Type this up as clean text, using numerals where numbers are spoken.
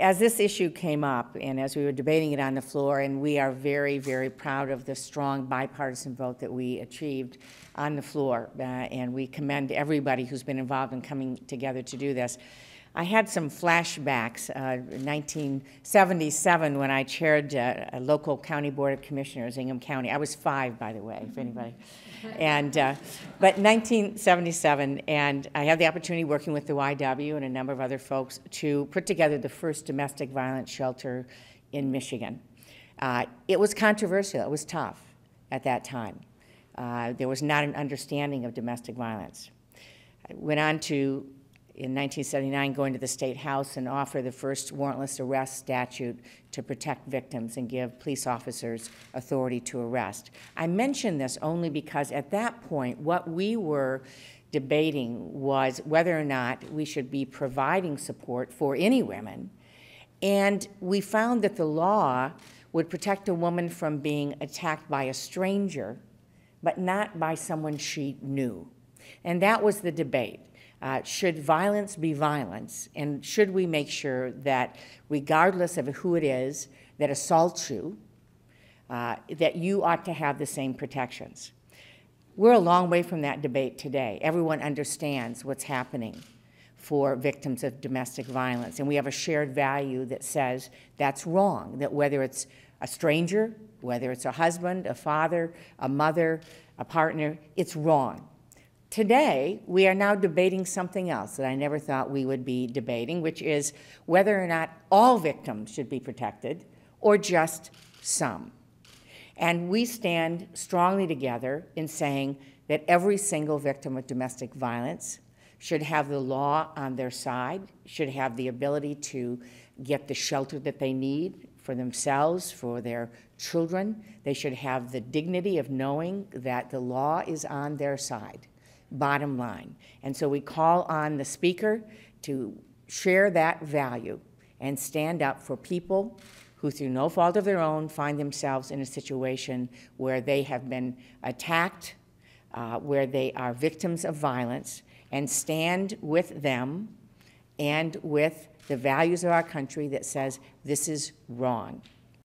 as this issue came up and as we were debating it on the floor, and we are very, very proud of the strong bipartisan vote that we achieved on the floor, and we commend everybody who's been involved in coming together to do this. I had some flashbacks. 1977, when I chaired a local county board of commissioners, Ingham County. I was 5, by the way, if anybody. And but 1977, and I had the opportunity working with the YW and a number of other folks to put together the first domestic violence shelter in Michigan. It was controversial. It was tough at that time. There was not an understanding of domestic violence. I went on to, in 1979, go into the State House and offer the first warrantless arrest statute to protect victims and give police officers authority to arrest. I mention this only because at that point, what we were debating was whether or not we should be providing support for any women. And we found that the law would protect a woman from being attacked by a stranger, but not by someone she knew. And that was the debate. Should violence be violence? And should we make sure that regardless of who it is that assaults you, that you ought to have the same protections? We're a long way from that debate today. Everyone understands what's happening for victims of domestic violence. And we have a shared value that says that's wrong, that whether it's a stranger, whether it's a husband, a father, a mother, a partner, it's wrong. Today, we are now debating something else that I never thought we would be debating, which is whether or not all victims should be protected or just some. And we stand strongly together in saying that every single victim of domestic violence should have the law on their side, should have the ability to get the shelter that they need for themselves, for their children. They should have the dignity of knowing that the law is on their side. Bottom line. And so we call on the Speaker to share that value and stand up for people who, through no fault of their own, find themselves in a situation where they have been attacked, where they are victims of violence, and stand with them and with the values of our country that says this is wrong.